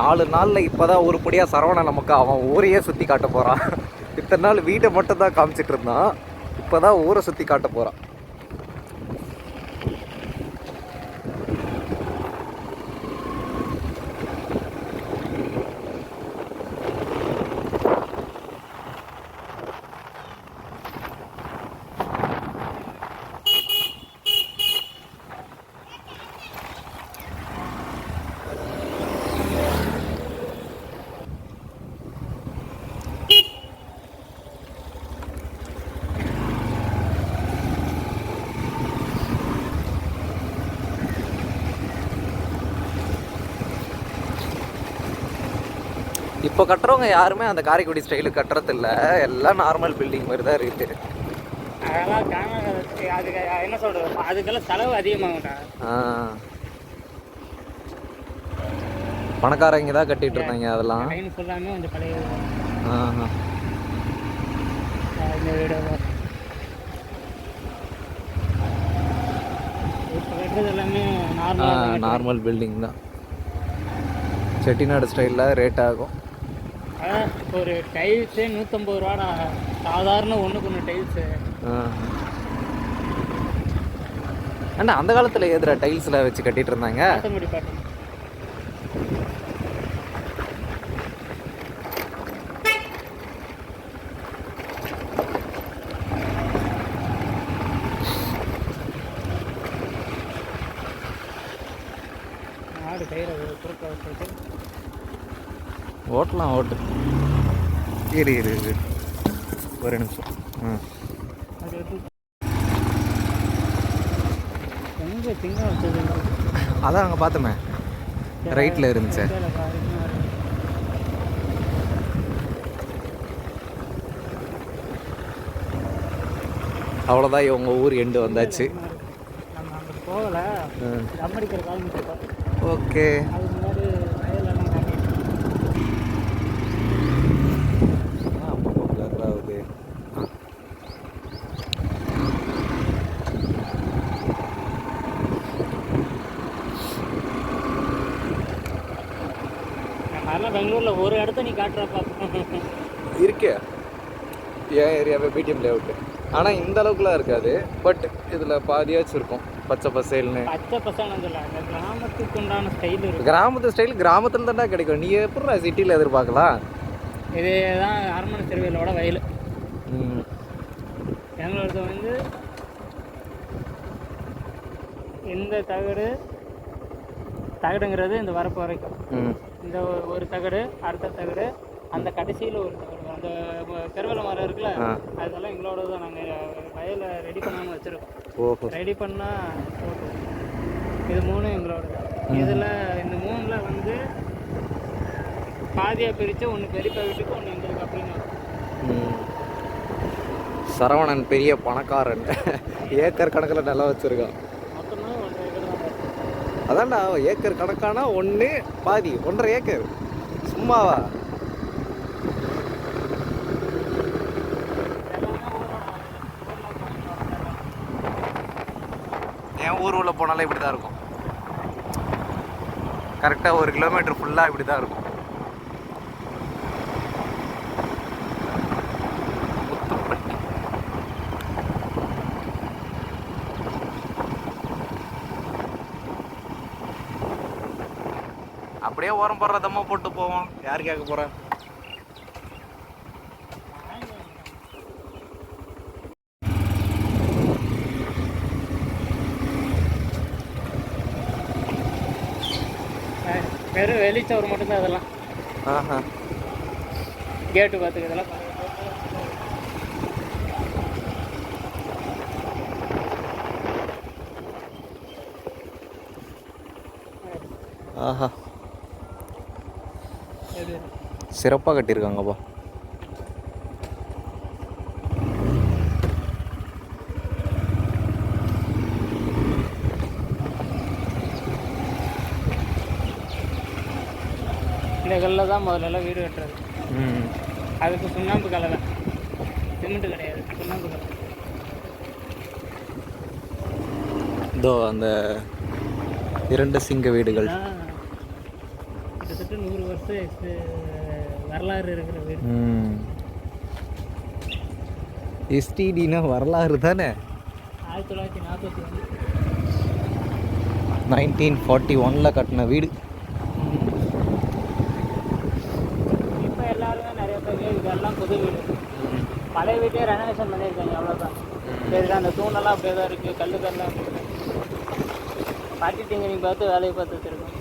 4 நாளில் இப்போ தான் உருப்படியாக சரவணன் நமக்கு அவன் ஊரையே சுற்றி காட்ட போகிறான். இத்தனை நாள் வீட்டை மட்டும் தான் காமிச்சிட்டு இருந்தான், இப்போ தான் ஊரை சுற்றி காட்ட போகிறான். இப்போ கட்டுறவங்க யாருமே அந்த காரைக்குடி ஸ்டைலு கட்டுறதில்ல, எல்லாம் நார்மல் பில்டிங் மாதிரி தான் இருக்குது. அதெல்லாம் அதுக்கு என்ன சொல்கிறது, அதுக்கெல்லாம் செலவு அதிகமாகும்டா. பணக்காரங்க தான் கட்டிட்டு இருந்தாங்க அதெல்லாம். ஃபுல்லாமே கொஞ்சம் பழைய இந்த வீடு இப்போ கட்டுறது எல்லாமே நார்மல் பில்டிங் தான். செட்டிநாடு ஸ்டைலில் ரேட் ஆகும். ஒரு டைல்ஸு 150 ரூபாடா, சாதாரண ஒன்றுக்கு ஒன்று டைல்ஸு. அண்ணா அந்த காலத்தில் எதிர டைல்ஸில் வச்சு கட்டிகிட்டு இருந்தாங்க. ஓட்டலாம் ஓட்டு. இரு ஒரு நிமிஷம். அதான் அங்கே பார்த்தோமே, ரைட்டில் இருந்துச்சு. அவ்வளோதான், இவங்க ஊர் எண்டு வந்தாச்சு. ஓகே. பெங்களூரில் ஒரு இடத்த நீ காட்டுறப்பா இருக்கே என் ஏரியாவே பிடிஎம் லேஅவுட்டு. ஆனால் இந்த அளவுக்குலாம் இருக்காது, பட் இதில் பாதியாச்சும் இருக்கும் பச்சை பசேல்னு. பச்சை பசேல்னு இல்லை, கிராமத்துக்கு உண்டான ஸ்டைல் இருக்குது. கிராமத்து ஸ்டைல் கிராமத்தில் தான்டா கிடைக்கும். நீ எப்படி சிட்டியில் எதிர்பார்க்கலாம்? இதே தான் அரண்மனை திருவிழாவோட வயல். எங்களோடது வந்து இந்த தகடுங்கிறது இந்த வரப்பு வரைக்கும், இந்த ஒரு தகடு, அடுத்த தகடு, அந்த கடைசியில் ஒரு தகடு, அந்த பெருவெள மரம் இருக்குல்ல, அதெல்லாம் எங்களோட தான். நாங்கள் வயலை ரெடி பண்ணாமல் வச்சுருக்கோம். ரெடி பண்ணால் இது 3 எங்களோட தான். இதில் இந்த 3ல் வந்து பாதியாக பிரித்து ஒன்று பெரியப்பா வீட்டுக்கு, ஒன்று எங்களுக்கு அப்படின்னு. சரவணன் பெரிய பணக்காரன், ஏக்கர் கணக்கில் நல்லா வச்சுருக்கான். மொத்தமாக 1.5 ஏக்கர் தான். அதான்டா ஏக்கர் கணக்கானா 1 பாதி 1.5 ஏக்கர் சும்மாவா? என் ஊர் உள்ள போனாலே இப்படி தான் இருக்கும். கரெக்டாக 1 கிலோமீட்டர் ஃபுல்லாக இப்படி தான் இருக்கும். அப்படியே ஓரம் போடுற தம்மா போட்டு போவோம், யார் கேட்க போகிறேன்? வெறும் வெளிச்சவர் மட்டும்தான் அதெல்லாம். கேட்டு பார்த்துக்கு இதெல்லாம். ஆஹா, சிறப்பாக கட்டியிருக்காங்கப்பா. இந்த கல்லில் தான் முதல்ல வீடு கட்டுறது. அதுக்கு சுண்ணாம்பு கலை தான், சிமெண்ட்டு கிடையாது, சுண்ணாம்பு கலை. இதோ அந்த 2 சிங்க வீடுகள் கிட்டத்தட்ட 100 வருஷம் வரலாறு இருக்கிற வீடு. எஸ்டிடினா வரலாறு தானே. 1941 1941 கட்டின வீடு. இப்போ எல்லாருமே நிறைய பேர் இதெல்லாம் புது வீடு. பழைய வீட்டே ரெனோவேஷன் பண்ணியிருக்காங்க, அவ்வளோதான். சரி, அந்த தூணெல்லாம் அப்படியே தான் இருக்குது, கல்லுக்கெல்லாம் இருக்குது. பாட்டி டிங்கரிங் பார்த்து வேலையை பார்த்து வச்சுருக்கோம்.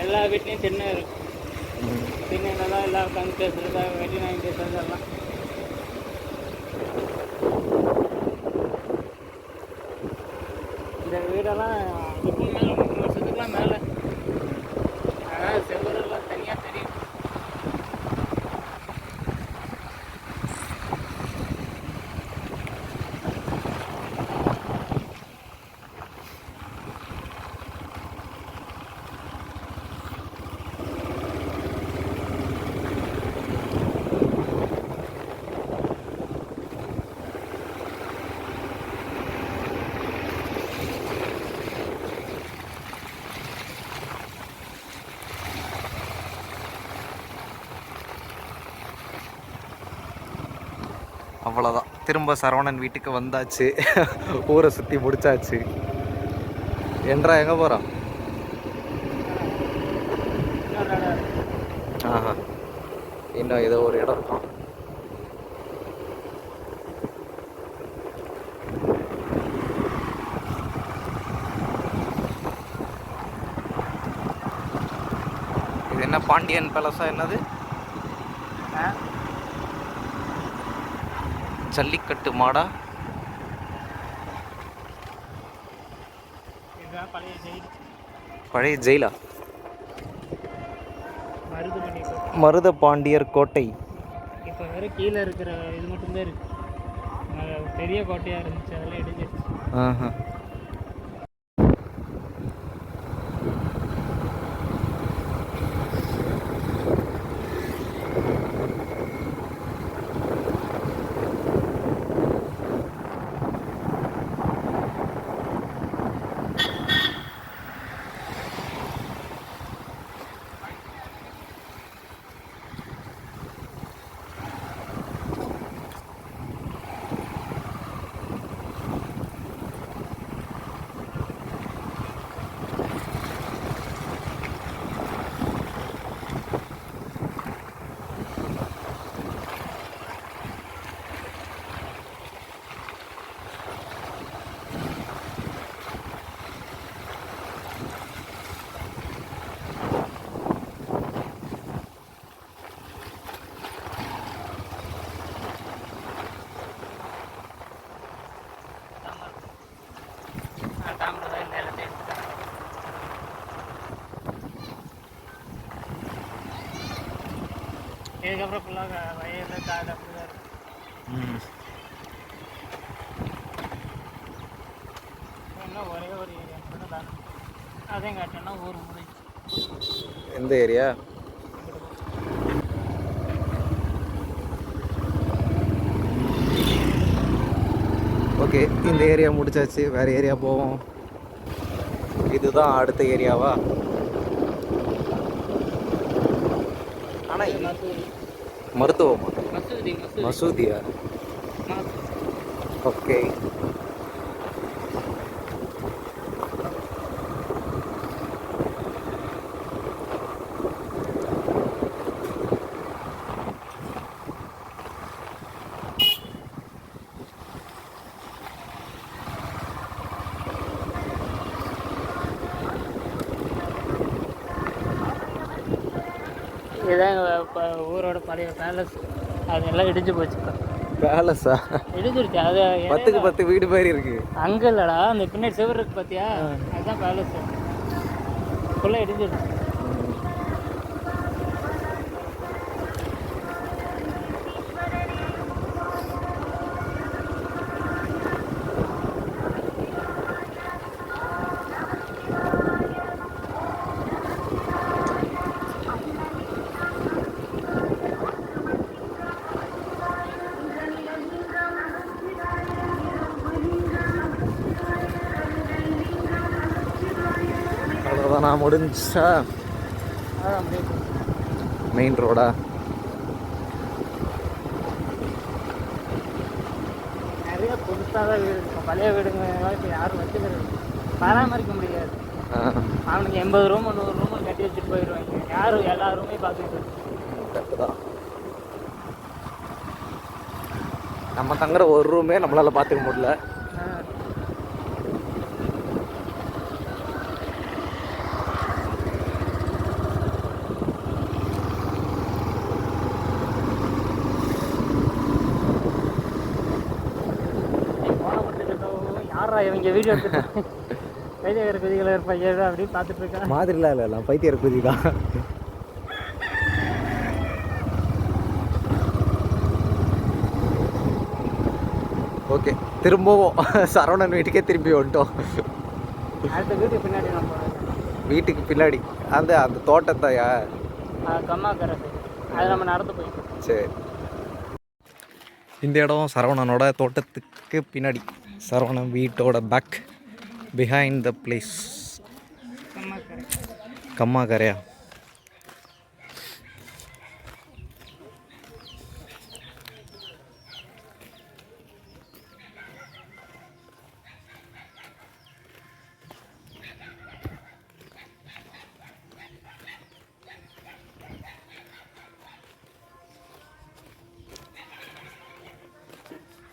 எல்லா வீட்லேயும் திண்ணை இருக்கும். திண்ணையில தான் எல்லாம் உட்காந்து பேசுகிறது, வெட்டி நாய் பேசுகிறது எல்லாம். இந்த வீடெல்லாம் இப்போ மேலே 3 வருஷத்துக்குலாம் மேலே. ஆனால் செவ்வரெல்லாம் தனியாக தெரியும். அவ்வளோதான், திரும்ப சரவணன் வீட்டுக்கு வந்தாச்சு. ஊரை சுற்றி முடிச்சாச்சு. என்றா எங்கே போகிறான்? ஆஹா, இன்னும் ஏதோ ஒரு இடம் இருக்கும். இது என்ன பாண்டியன் பேலஸா? என்னது? ஜல்லிக்கட்டு மாடா? இதுதான் பழைய ஜெயில். பழைய ஜெயிலா? மருதுமணி கோட்டை. மருத பாண்டியர் கோட்டை. இப்போ வேறு கீழே இருக்கிற இது மட்டும்தான் இருக்குது. பெரிய கோட்டையாக இருந்துச்சு, அதெல்லாம் இடிஞ்சிருச்சு. ஆஹா. இதுக்கப்புறம் ஃபுல்லாக வயலில் காடு அப்படி தான் இருக்கும். இன்னும் ஒரே ஒரு ஏரியா மட்டும் தான். அதையும் காட்டினா ஊர் முடிஞ்சு. எந்த ஏரியா? ஓகே, இந்த ஏரியா முடிச்சாச்சு. வேறு ஏரியா போவோம். இதுதான் அடுத்த ஏரியாவா? ஆனால் மருத்துவமா? மசூதியா? ஓகே. இதுதான் இப்போ ஊரோட பழைய பேலஸ். அதெல்லாம் இடிஞ்சு போச்சு. பேலஸா? இடிஞ்சிருச்சு. அது 10க்கு 10 வீடு மாதிரி இருக்கு. அங்கே இல்லைடா, அந்த பின்னாடி சிவர் இருக்கு பார்த்தியா, அதுதான் பேலஸ். ஃபுல்லாக இடிஞ்சிருச்சு. சரவணா முடிஞ்சா அதான் அப்படியே மெயின் ரோடா? நிறைய புதுசாக தான் வீடு இருக்கும். பழைய வீடுங்க இப்போ யாரும் வச்சுக்கிறது பராமரிக்க முடியாது. அவனுக்கு 80 ரூம் 100 ரூம் கட்டி வச்சுட்டு போயிடுவாங்க. யாரும் எல்லா ரூமையும் பார்த்துக்கிட்டு கரெக்டு தான். நம்ம தங்குற ஒரு ரூமே நம்மளால் பார்த்துக்க முடியல. யாரா இவங்க வீடியோ எடுத்துட்டு பைத்தியக்கார குதிகளை இருப்பாங்க அப்படின்னு பார்த்துட்டு இருக்கேன். மாதிரிலாம் இல்லை, எல்லாம் பைத்தியர் குதி தான். ஓகே, திரும்பவும் சரவணன் வீட்டுக்கே திரும்பி வந்துட்டோம். அடுத்த வீட்டுக்கு பின்னாடி நம்ம வீட்டுக்கு பின்னாடி அந்த அந்த தோட்டத்தையா? கம்மாக்கரை அது நம்ம நடந்து போயிட்டோம். சரி, இந்த இடம் சரவணனோட தோட்டத்துக்கு பின்னாடி, சரவணன் வீட்டோட பேக் பிஹைண்ட் த பிளேஸ். கம்மாக்கரையா?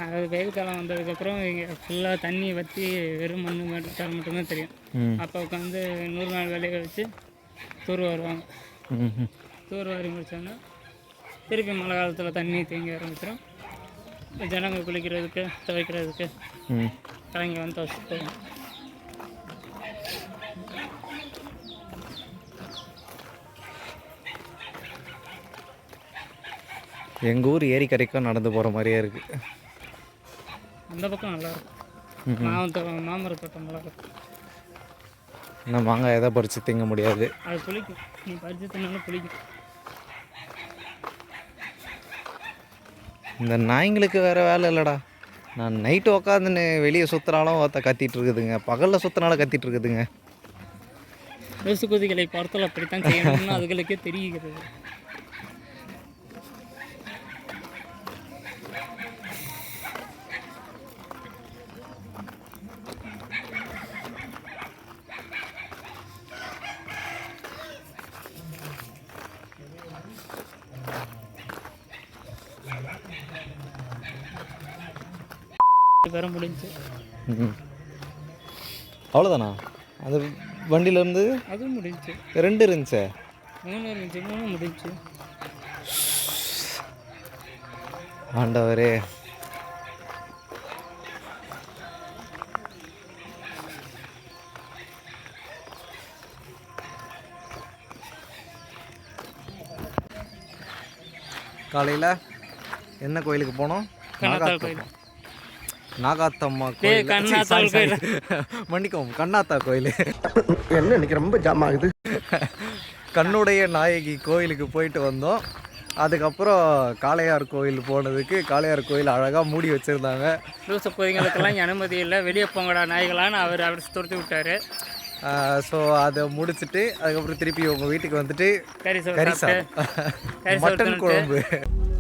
அது வெயில் காலம் வந்ததுக்கப்புறம் இங்கே ஃபுல்லாக தண்ணி வற்றி வெறும் மண் மட்டும்தான் தெரியும். அப்போ உட்காந்து 100 நாள் வேலையை வச்சு தூர் வருவாங்க. தூர் வாரி முடிச்சோன்னா திருப்பி மழை காலத்தில் தண்ணி தேங்கி ஆரம்பிச்சிடும். ஜனங்க குளிக்கிறதுக்கு துவைக்கிறதுக்கு இங்கே வந்து துவைச்சிட்டு போவாங்க. எங்கள் ஊர் ஏரிக்கரைக்கும் நடந்து போகிற மாதிரியே இருக்குது. அந்த பக்கம் நல்லாயிருக்கும். மாமர தோட்டம் நல்லாயிருக்கும். இன்னும் மாங்காய் எதை பறித்து திங்க முடியாது. அது புளிக்கும். நீ பறித்து தின்னாலும் புளிக்கும். இந்த நாய்ங்களுக்கு வேறு வேலை இல்லைடா. நான் நைட்டு உக்காந்துன்னு வெளியே சுற்றுனாலும் ஒருத்த கத்திட்டு இருக்குதுங்க, பகலில் சுற்றினாலும் கத்திட்டு இருக்குதுங்க. ரோசு குதிகளை பார்த்தால் அப்படித்தான் செய்யணும்னு அதுகளுக்கே தெரிகிறது. வர முடிஞ்சு அவ்வளோதானா? அது வண்டியிலேருந்து அதுவும் முடிஞ்சு. 2 இருந்துச்சு, 3 இருந்துச்சு. 3 முடிஞ்சு. ஆண்டவரே. காலையில் என்ன கோயிலுக்கு போனோம்? நாகாத்தம்மா கோயில். மன்னிக்கவும், கண்ணாத்தா கோயில். என்ன இன்னைக்கு ரொம்ப ஜாம் ஆகுது. கண்ணுடைய நாயகி கோயிலுக்கு போயிட்டு வந்தோம். அதுக்கப்புறம் காளையார் கோயில் போனதுக்கு, காளையார் கோயில் அழகாக மூடி வச்சுருந்தாங்க. லூசு பொதிங்களுக்கெல்லாம் இங்கே அனுமதி இல்லை, வெளியே போங்கடா நாய்களான்னு அவர் துரத்தி விட்டார். ஸோ அதை முடிச்சுட்டு அதுக்கப்புறம் திருப்பி உங்கள் வீட்டுக்கு வந்துட்டு கறி மட்டன் குழம்பு.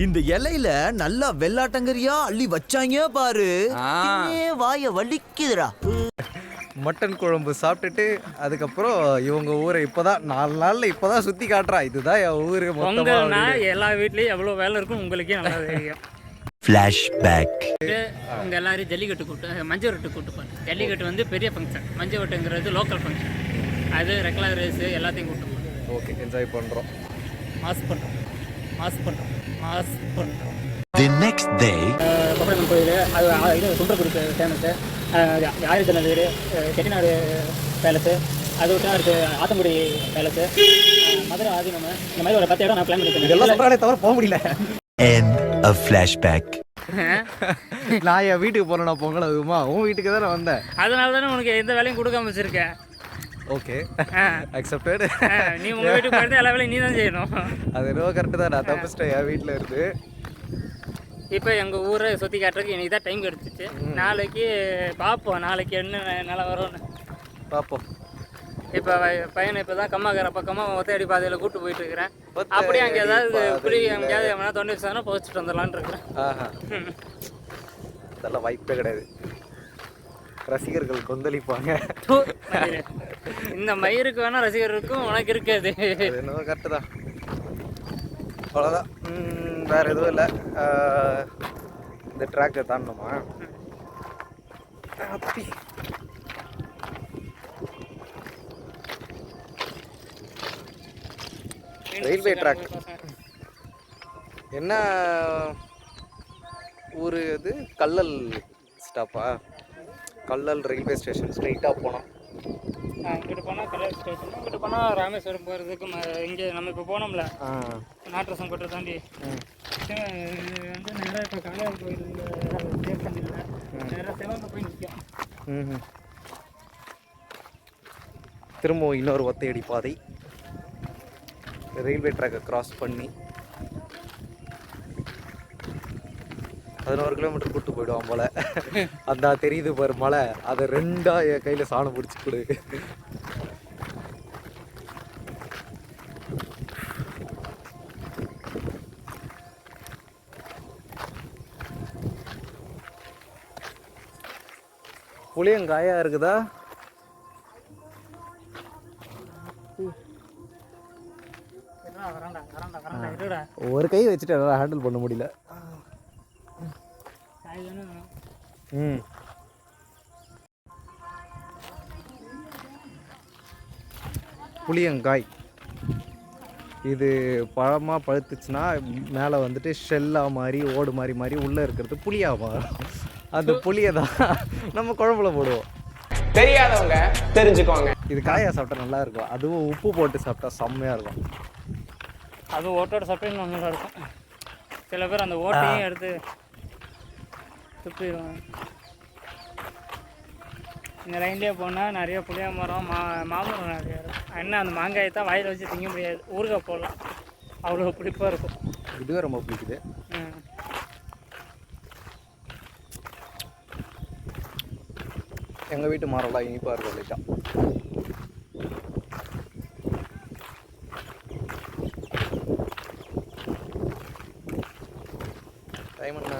இந்த இலையில நல்லா வெள்ளாட்டங்கரியா அள்ளி வச்சாங்க பாரு, வாய வலிக்குதுடா. மட்டன் குழம்பு சாப்பிட்டுட்டு அதுக்கப்புறம் இவங்க ஊரை இப்போதான் 4 நாளில் இப்போதான் சுற்றி காட்டுறா. இதுதான் என் ஊர். பொங்கல்னா எல்லா வீட்லேயும் எவ்வளோ வேலை இருக்கும் உங்களுக்கே நல்லா தெரியும். ஃப்ளாஷ்பேக். உங்க எல்லாரும் ஜல்லிக்கட்டு கூப்பிட்டு மஞ்சள் வெட்டு கூப்பிட்டு. ஜல்லிக்கட்டு வந்து பெரிய ஃபங்க்ஷன், மஞ்சள் வெட்டுங்கிறது லோக்கல் ஃபங்க்ஷன். அது ரெகுலர் ரேஸ் எல்லாத்தையும் கூப்பிட்டு. ஓகே, என்ஜாய் பண்ணுறோம், மாஸ் பண்ணுறோம். The next day, கொப்பரம்மன் கோயில், அது இது குன்றக்குடி ஃபேமஸு, ஆயிரத்தி நல்லூர், செட்டிநாடு பேலஸு, அது விட்டா இருக்குது ஆத்தங்குடி பேலஸு, மதுரை ஆதீனம். இந்த மாதிரி ஒரு 10 இடம் நான் பிளான் பண்ணியிருக்கேன். இதெல்லாம் சொல்கிறானே தவிர போக முடியல. end of flashback. நான் என் வீட்டுக்கு போகிறேன். நான் பொங்கல் அதுமா உன் வீட்டுக்கு தானே வந்தேன். அதனால தானே உனக்கு எந்த வேலையும் கொடுக்காம வச்சுருக்கேன். Okay, accepted. நீ உங்கள் வீட்டுக்கு போகிறது எல்லா வேலையும் நீ தான் செய்யணும். அது என்னவோ கரெக்டு தான். நான் தப்பிச்சிட்டேன் என் வீட்டில் இருந்து. இப்போ எங்கள் ஊரை சுற்றி காட்டுறதுக்கு எனக்கு தான் டைம் கிடச்சிச்சு. நாளைக்கு பார்ப்போம், நாளைக்கு என்ன நல்லா வரும்னு பார்ப்போம். இப்போ பையனை இப்போ தான் கம்மாக்கார பக்கமாக ஒத்தையடி பாதையில் கூப்பிட்டு போயிட்டு இருக்கிறேன். அப்படியே அங்கே ஏதாவது புளி எங்கேயாவது எவனா தொண்டை வச்சாங்கன்னா போச்சுட்டு வந்துடலான்னு இருக்கிறேன். அதெல்லாம் வாய்ப்பே கிடையாது. ரசிகர்கள் கொந்தளிப்பாங்க. இந்த மயிருக்கு வேணா ரசிகருக்கும் உனக்கு இருக்காது. என்னவோ கரெக்டு தான். அவ்வளோதான், வேறு எதுவும் இல்லை. இந்த ட்ராக்கை தாண்டணுமா? அப்படி ரயில்வே ட்ராக் என்ன ஊர் இது? கல்லல் ஸ்டாப்பா? கல்லல் ரயில்வே ஸ்டேஷன் ஸ்ட்ரெயிட்டாக போனோம். இங்கிட்டு போனால் கல்லல் ஸ்டேஷன், இங்கிட்டு போனால் ராமேஸ்வரம் போகிறதுக்கு இங்கே நம்ம இப்போ போனோம்ல நாட்டரசம் கோட்டை தாண்டி வந்து நேராக இப்போ காளையார் கோயில் ஸ்டேஷன் இல்லை, நேராக சிவங்க போய் நிற்கும். திரும்பவும் இன்னொரு ஒத்தையடி பாதை ரயில்வே ட்ராக்கை கிராஸ் பண்ணி 11 கிலோமீட்டர் கூட்டு போயிடுவான் போல. அந்த தெரியுது பாரு மலை, அதை 2 என் கையில் சாணம் பிடிச்சி கொடு. புளியங்காயா இருக்குதா? ஒரு கை வச்சுட்டு என்னால் ஹேண்டில் பண்ண முடியல. புளியங்காய் இது பழமாக பழுத்துச்சுன்னா மேலே வந்துட்டு ஷெல்லாக மாதிரி ஓடு மாதிரி உள்ளே இருக்கிறது புளியாக மாறும். அந்த புளியை தான் நம்ம குழம்புல போடுவோம். தெரியாதவங்க தெரிஞ்சுக்கோங்க. இது காயா சாப்பிட்டா நல்லா இருக்கும், அதுவும் உப்பு போட்டு சாப்பிட்டா செம்மையாக இருக்கும். அதுவும் ஓட்டோட சாப்பிட்டா நல்லா இருக்கும். சில பேர் அந்த ஓட்டையும் எடுத்து துப்பிடுவாங்க. இந்த லைன்லேயே போனால் நிறைய புளிய மரம் மாமரம் நிறையா இருக்கும். என்ன அந்த மாங்காயை தான் வாயில் வச்சு திங்க முடியாது, ஊறுகாய் போடலாம், அவ்வளோ பிடிப்பாக இருக்கும். இதுவே ரொம்ப பிடிக்குது. எங்கள் வீட்டு மரம்லாம் இனிப்பாக இருக்கும் லைட்டாக. டைம் என்ன?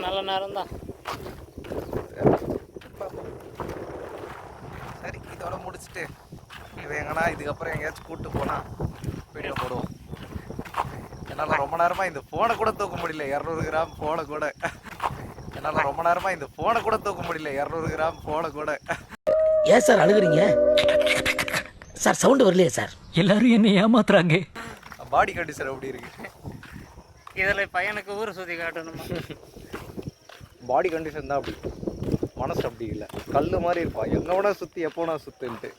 நல்ல நேரம் தான். சரி, இதோட முடிச்சுட்டு இது எங்கன்னா இதுக்கப்புறம் எங்கேயாச்சும் கூப்பிட்டு போனால் வீடியோ போடுவோம். என்னால் ரொம்ப நேரமாக இந்த ஃபோனை கூட தூக்க முடியல. 200 கிராம் ஃபோனை கூட என்னால் ரொம்ப நேரமாக இந்த ஃபோனை கூட தூக்க முடியல. 200 கிராம் ஃபோனை கூட. ஏன் சார் அழுகுறீங்க சார்? சவுண்டு வரலையே சார்? எல்லாரும் என்ன ஏமாத்துறாங்க. பாடி கண்டிஷன் அப்படி இருக்கு. இதில் பையனுக்கு ஊர் சுற்றி காட்டணுமா? பாடி கண்டிஷன் தான் அப்படி, மனசு அப்படி இல்லை. கல் மாதிரி இருப்பான், எங்கோட சுற்றி எப்போனா சுற்றுன்ட்டு.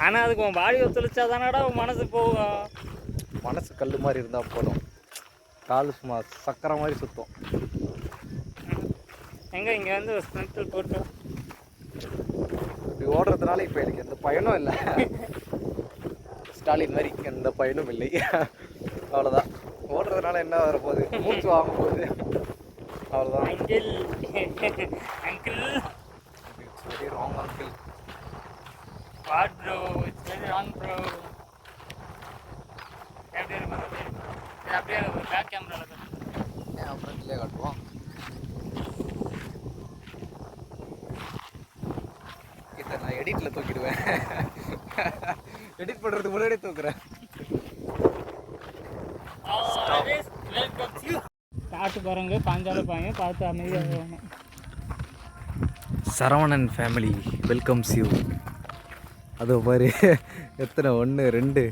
ஆனால் அதுக்கு உன் பாடி ஒத்துழைச்சா தானடா உன் மனசு போகும். மனசு கல் மாதிரி இருந்தால் போதும், கால் சும்மா சக்கரை மாதிரி சுற்றும். எங்கே இங்கே வந்து ஒரு ஸ்ப்ரிண்டில் போட்டு இப்படி ஓடுறதுனால இப்போ எனக்கு எந்த பயனும் இல்லை. ஸ்டாலின் மாதிரி எந்த பயனும் இல்லை. அவ்வளோதான், ஓடுறதுனால என்ன வரப்போகுது? மூச்சு வாங்க போகுது, அவ்வளோதான். Uncle uncle it's very wrong uncle. What bro, it's very wrong bro. எப்படி இருக்கும்? இது அப்படியே பேக் கேமராவில் ஏன் ஃப்ரண்ட்லேயே காட்டுவோம். இதை நான் எடிட்டில் தூக்கிடுவேன். எடிட் பண்ணுறதுக்கு முன்னாடியே தூக்குறேன். காட்டு பாருங்க, பாஞ்சாலும் பாங்க, பார்த்து அமைதியாக வேணும். Saravanan family welcomes you. அது மாதிரி எத்தனை 1 2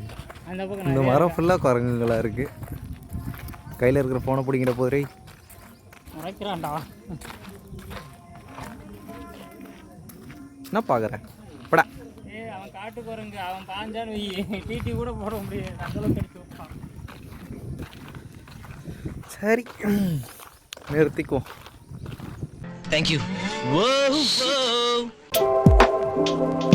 அந்த பக்கம் இந்த மரம் ஃபுல்லாக குரங்குங்களாக இருக்குது. கையில் இருக்கிற ஃபோனை பிடிங்கிற போதே உரைக்கிறான்டா. என்ன பார்க்குறேன் படா. அவன் காட்டு பாருங்க, அவன் பாஞ்சான்னு டிடி கூட போட முடியாது, அந்தளவுக்கு எடுத்து வைப்பான். சரி, நிறுத்திக்குவோம். Thank you. Whoa, whoa.